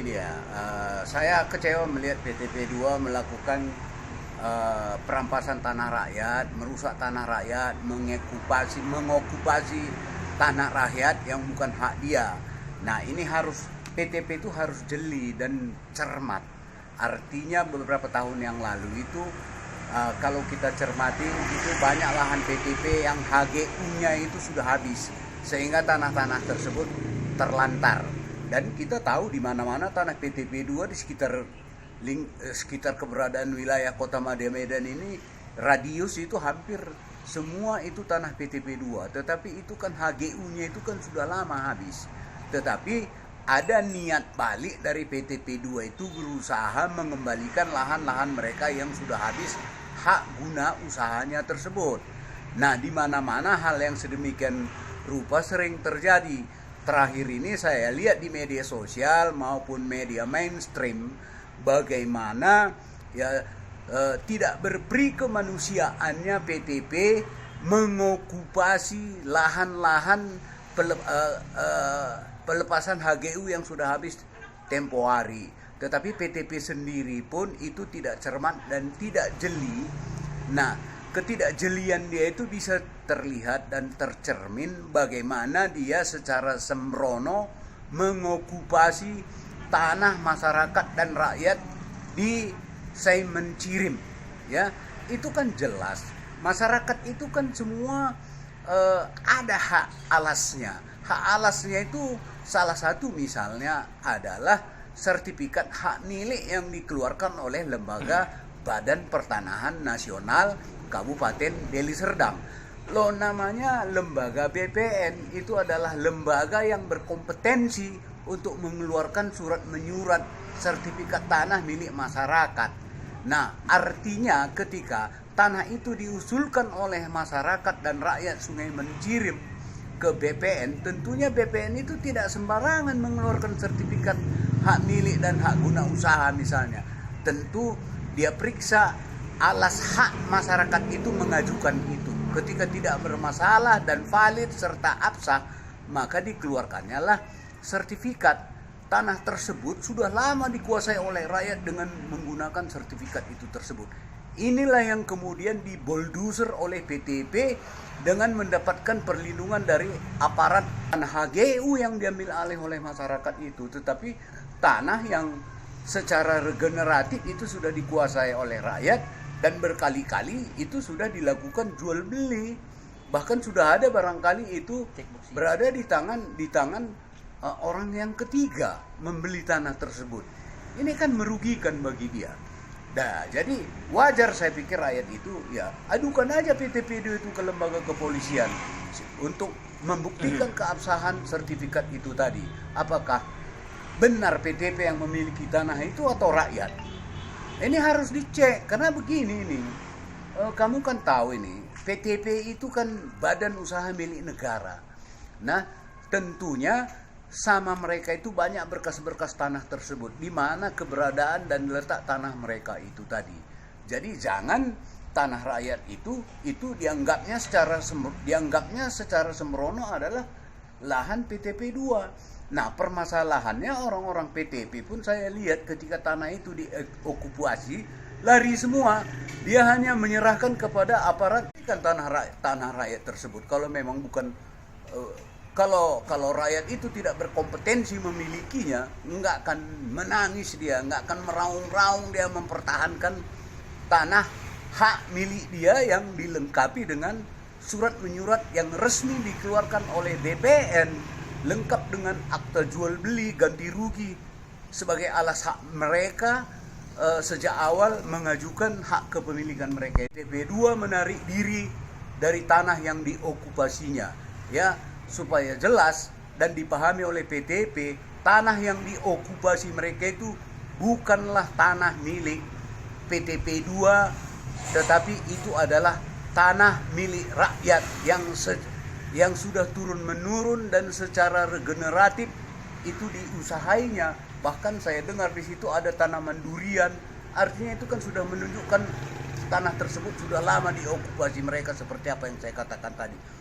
Iya, saya kecewa melihat PTP 2 melakukan perampasan tanah rakyat, merusak tanah rakyat, mengokupasi tanah rakyat yang bukan hak dia. Nah, ini harus PTP itu harus jeli dan cermat. Artinya beberapa tahun yang lalu itu kalau kita cermati itu banyak lahan PTP yang HGU-nya itu sudah habis sehingga tanah-tanah tersebut terlantar. Dan kita tahu di mana-mana tanah PTP 2 di sekitar keberadaan wilayah Kota Madya Medan ini, radius itu hampir semua itu tanah PTP 2. Tetapi itu kan HGU-nya itu kan sudah lama habis. Tetapi ada niat balik dari PTP 2 itu berusaha mengembalikan lahan-lahan mereka yang sudah habis hak guna usahanya tersebut. Nah, di mana-mana hal yang sedemikian rupa sering terjadi. Terakhir ini saya lihat di media sosial maupun media mainstream bagaimana tidak berperi kemanusiaannya PTP mengokupasi lahan-lahan pelepasan HGU yang sudah habis tempo hari. Tetapi PTP sendiri pun itu tidak cermat dan tidak jeli. Nah, ketidakjelian dia itu bisa terlihat dan tercermin bagaimana dia secara sembrono mengokupasi tanah masyarakat dan rakyat di Saiman Cirim. Ya, itu kan jelas. Masyarakat itu kan semua ada hak alasnya. Hak alasnya itu salah satu misalnya adalah sertifikat hak milik yang dikeluarkan oleh lembaga Badan Pertanahan Nasional Kabupaten Deli Serdang. Loh, namanya lembaga BPN itu adalah lembaga yang berkompetensi untuk mengeluarkan surat menyurat sertifikat tanah milik masyarakat. Nah, artinya ketika tanah itu diusulkan oleh masyarakat dan rakyat Sungai Mencirim ke BPN, tentunya BPN itu tidak sembarangan mengeluarkan sertifikat hak milik dan hak guna usaha misalnya. Tentu dia periksa alas hak masyarakat itu mengajukan itu. Ketika tidak bermasalah dan valid serta absah, maka dikeluarkannya lah sertifikat. Tanah tersebut sudah lama dikuasai oleh rakyat dengan menggunakan sertifikat itu tersebut. Inilah yang kemudian diboldoser oleh PTP dengan mendapatkan perlindungan dari aparat tanah HGU yang diambil alih oleh masyarakat itu. Tetapi tanah yang secara regeneratif itu sudah dikuasai oleh rakyat dan berkali-kali itu sudah dilakukan jual beli. Bahkan sudah ada barangkali itu berada di tangan orang yang ketiga membeli tanah tersebut. Ini kan merugikan bagi dia. Nah, jadi wajar saya pikir rakyat itu ya adukan aja PTP 2 itu ke lembaga kepolisian untuk membuktikan keabsahan sertifikat itu tadi. Apakah benar PTP yang memiliki tanah itu atau rakyat? Ini harus dicek karena begini nih. Kamu kan tahu ini PTP itu kan badan usaha milik negara. Nah, tentunya sama mereka itu banyak berkas-berkas tanah tersebut di mana keberadaan dan letak tanah mereka itu tadi. Jadi jangan tanah rakyat itu dianggapnya secara sembrono adalah lahan PTP 2. Nah, permasalahannya orang-orang PTP pun saya lihat ketika tanah itu diokupasi lari semua. Dia hanya menyerahkan kepada aparat kan tanah rakyat tersebut. Kalau memang bukan kalau rakyat itu tidak berkompetensi memilikinya, nggak akan menangis dia, nggak akan meraung-raung dia mempertahankan tanah hak milik dia yang dilengkapi dengan surat menyurat yang resmi dikeluarkan oleh BPN, lengkap dengan akta jual beli ganti rugi sebagai alas hak mereka sejak awal mengajukan hak kepemilikan mereka. PTP 2 menarik diri dari tanah yang diokupasinya, ya. Supaya jelas dan dipahami oleh PTP, tanah yang diokupasi mereka itu bukanlah tanah milik PTP 2, tetapi itu adalah tanah milik rakyat yang sudah turun-menurun dan secara regeneratif itu diusahainya. Bahkan saya dengar di situ ada tanaman durian, artinya itu kan sudah menunjukkan tanah tersebut sudah lama diokupasi mereka seperti apa yang saya katakan tadi.